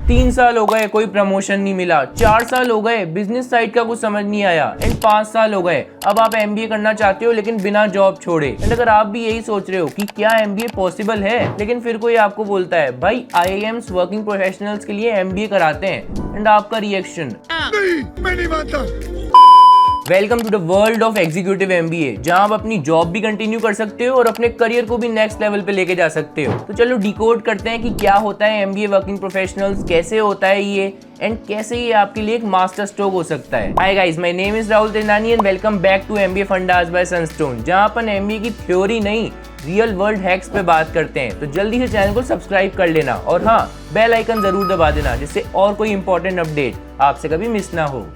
3 साल हो गए कोई प्रमोशन नहीं मिला, 4 साल हो गए बिजनेस साइड का कुछ समझ नहीं आया, एंड 5 साल हो गए अब आप एमबीए करना चाहते हो लेकिन बिना जॉब छोड़े। एंड अगर आप भी यही सोच रहे हो कि क्या एमबीए पॉसिबल है, लेकिन फिर कोई आपको बोलता है भाई आईआईएम्स वर्किंग प्रोफेशनल्स के लिए एमबीए कराते हैं, एंड आपका रिएक्शन नहीं, मैं नहीं मानता। Welcome to the world of executive MBA, जहां आप अपनी जॉब भी कंटिन्यू कर सकते हो और अपने करियर को भी नेक्स्ट लेवल पे लेके जा सकते हो। तो चलो डिकोड करते हैं कि क्या होता है एमबीए वर्किंग प्रोफेशनल्स, कैसे होता है ये, एंड कैसे ये आपके लिए एक मास्टर स्ट्रोक हो सकता है। Hi guys, my name is Rahul Tenani and welcome back to MBA fundas by Sunstone, जहां अपन एमबीए की थ्योरी नहीं रियल वर्ल्ड हैक्स पे बात करते हैं। तो जल्दी से चैनल को सब्सक्राइब कर लेना और हाँ, बेल आइकन जरूर दबा देना जिससे और कोई इंपॉर्टेंट अपडेट आपसे कभी मिस ना हो।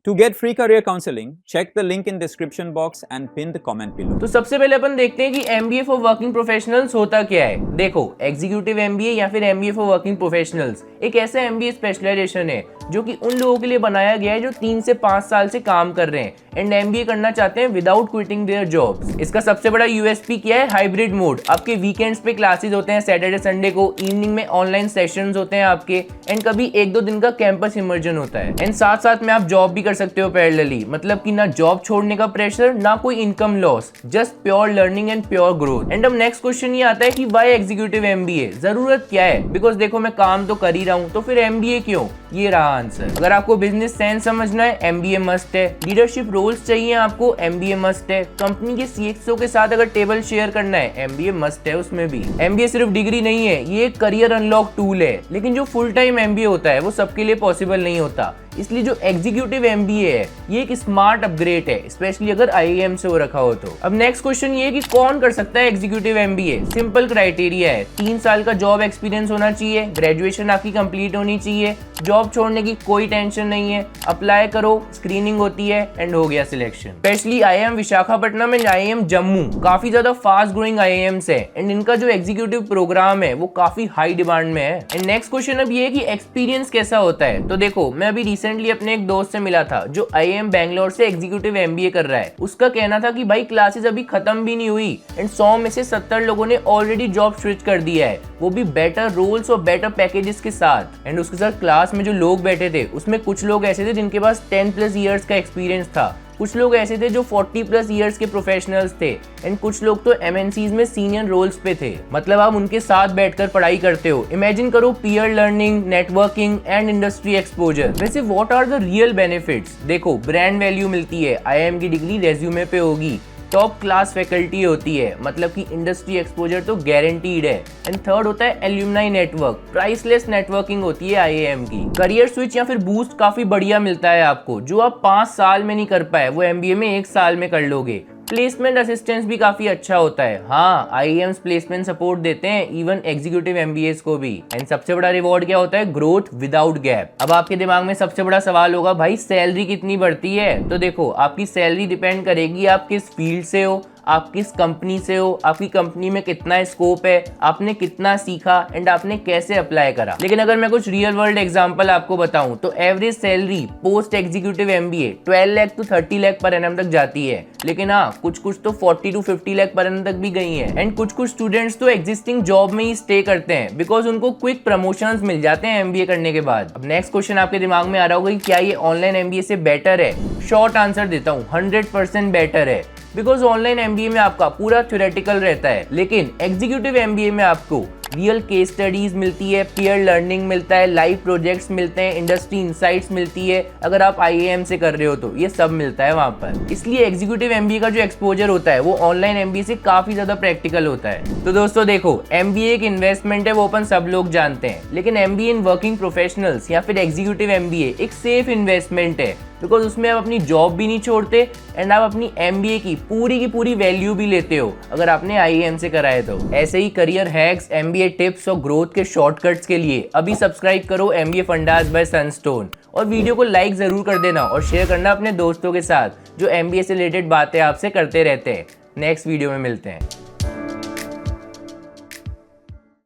To get free career counseling, check the link in description box and pin the comment below. तो सबसे पहले अपन देखते हैं कि एमबीए फॉर वर्किंग प्रोफेशनल्स होता क्या है। देखो, एग्जीक्यूटिव एमबीए या फिर एमबीए फॉर वर्किंग प्रोफेशनल्स एक ऐसा एमबीए स्पेशलाइजेशन है जो कि उन लोगों के लिए बनाया गया है जो 3 से 5 साल से काम कर रहे हैं एंड एमबीए करना चाहते हैं विदाउट क्विटिंग देयर जॉब्स। इसका सबसे बड़ा यूएसपी क्या है? Hybrid mode. आपके वीकेंड्स पे क्लासेस होते हैं, सैटरडे संडे को इवनिंग में ऑनलाइन सेशंस होते हैं आपके, एंड कभी 1-2 दिन का कैंपस इमर्जन होता है, एंड साथ साथ में आप जॉब भी कर सकते हो पैरेलली। मतलब कि ना जॉब छोड़ने का प्रेशर, ना कोई income loss, just pure learning and pure growth. And अब नेक्स्ट क्वेश्चन ये आता है कि व्हाई एग्जीक्यूटिव एमबीए, जरूरत क्या है? बिकॉज देखो, मैं काम तो कर ही रहा हूँ तो फिर एमबीए क्यों? ये रहा आंसर। अगर आपको बिजनेस सेंस समझना है, एमबीए मस्ट है। लीडरशिप रोल्स चाहिए आपको, एमबीए मस्ट है। कंपनी के सीएक्सओ के साथ अगर टेबल शेयर करना है, एमबीए मस्ट है उसमें भी। एमबीए सिर्फ डिग्री नहीं है, ये एक करियर अनलॉक टूल है। लेकिन जो फुल टाइम एमबीए होता है वो सबके लिए पॉसिबल नहीं होता, इसलिए जो एग्जीक्यूटिव एमबीए है ये एक स्मार्ट अपग्रेड है, स्पेशली अगर आईआईएम से हो रखा हो तो। अब नेक्स्ट क्वेश्चन ये कि कौन कर सकता है एग्जीक्यूटिव एमबीए? सिंपल क्राइटेरिया है, 3 साल का जॉब एक्सपीरियंस होना चाहिए, ग्रेजुएशन आपकी कंप्लीट होनी चाहिए, जॉब छोड़ने की कोई टेंशन नहीं है, अप्लाई करो, स्क्रीनिंग होती है एंड हो गया selection. Specially IIM Visakhapatnam and IIM Jammu काफी ज्यादा फास्ट ग्रोइंग आईआईएम्स है एंड इनका जो एग्जीक्यूटिव प्रोग्राम है वो काफी हाई डिमांड में है। एंड नेक्स्ट क्वेश्चन अब ये है कि एक्सपीरियंस कैसा होता है। तो देखो, मैं अभी रिसेंटली अपने एक दोस्त से मिला था जो आईआईएम बैंगलोर से एग्जीक्यूटिव एमबीए कर रहा है। उसका कहना था कि भाई क्लासेस अभी खत्म भी नहीं हुई एंड 100 में से 70 लोगों ने ऑलरेडी जॉब स्विच कर दिया है, वो भी बेटर रोल्स और बेटर पैकेजेस के साथ। एंड उसके साथ क्लास में जो लोग बैठे थे उसमें कुछ लोग ऐसे थे जिनके पास 10+ ईयर्स का एक्सपीरियंस था, कुछ लोग ऐसे थे जो 40+ ईयर्स के प्रोफेशनल्स थे, एंड कुछ लोग तो एमएनसीज में सीनियर रोल्स पे थे। मतलब आप उनके साथ बैठकर पढ़ाई करते हो। इमेजिन करो, peer learning, networking and industry exposure. वैसे what are the real benefits? देखो, ब्रांड वैल्यू मिलती है, आईआईएम की डिग्री रेज्यूमे पे होगी, टॉप क्लास फैकल्टी होती है, मतलब कि इंडस्ट्री एक्सपोजर तो गारंटीड है, एंड थर्ड होता है एल्यूमनाई नेटवर्क, प्राइसलेस नेटवर्किंग होती है आईआईएम की। करियर स्विच या फिर बूस्ट काफी बढ़िया मिलता है आपको, जो आप 5 साल में नहीं कर पाए वो एमबीए में 1 साल में कर लोगे। प्लेसमेंट असिस्टेंस भी काफी अच्छा होता है। हाँ, आईआईएम्स प्लेसमेंट सपोर्ट देते हैं इवन एग्जीक्यूटिव एमबीएस को भी। एंड सबसे बड़ा रिवॉर्ड क्या होता है? Growth without gap. अब आपके दिमाग में सबसे बड़ा सवाल होगा, भाई सैलरी कितनी बढ़ती है? तो देखो, आपकी सैलरी डिपेंड करेगी आप किस फील्ड से हो, आप किस कंपनी से हो, आपकी कंपनी में कितना स्कोप है, आपने कितना सीखा एंड आपने कैसे अप्लाई करा। लेकिन अगर मैं कुछ रियल वर्ल्ड एग्जांपल आपको बताऊं तो average salary post executive MBA 12 lakh to 30 lakh per annum तक जाती है। लेकिन हाँ, कुछ तो 40 to 50 लाख पर एनम तक भी गई है। एंड कुछ स्टूडेंट्स तो एग्जिस्टिंग जॉब में ही स्टे करते हैं बिकॉज उनको क्विक प्रमोशंस मिल जाते हैं एमबीए करने के बाद। अब नेक्स्ट क्वेश्चन आपके दिमाग में आ रहा होगा कि क्या ये ऑनलाइन एमबीए से बेटर है? शॉर्ट आंसर देता हूँ, 100% बेटर है। बिकॉज ऑनलाइन एमबीए में आपका पूरा थ्योरेटिकल रहता है, लेकिन एग्जीक्यूटिव एमबीए में आपको रियल केस स्टडीज मिलती है, पीयर लर्निंग मिलता है, लाइव प्रोजेक्ट्स मिलते हैं, इंडस्ट्री इंसाइट्स मिलती है। अगर आप आईआईएम से कर रहे हो तो ये सब मिलता है वहां पर। इसलिए एग्जीक्यूटिव एमबीए का जो एक्सपोजर होता है वो ऑनलाइन एमबीए से काफी ज्यादा प्रैक्टिकल होता है। तो दोस्तों देखो, एमबीए एक इन्वेस्टमेंट है, वो अपन सब लोग जानते हैं, लेकिन एमबीए इन वर्किंग प्रोफेशनल्स या फिर एग्जीक्यूटिव एमबीए एक सेफ इन्वेस्टमेंट है, बिकॉज उसमें आप अपनी जॉब भी नहीं छोड़ते एंड आप अपनी एमबीए की पूरी वैल्यू भी लेते हो अगर आपने आईआईएम से कराए तो। ऐसे ही करियर हैक्स, एमबीए टिप्स और ग्रोथ के शॉर्टकट्स के लिए अभी सब्सक्राइब करो एमबीए फंडास बाय सनस्टोन, और वीडियो को लाइक जरूर कर देना और शेयर करना अपने दोस्तों के साथ जो एमबीए से रिलेटेड बातें आपसे करते रहते हैं। नेक्स्ट वीडियो में मिलते हैं।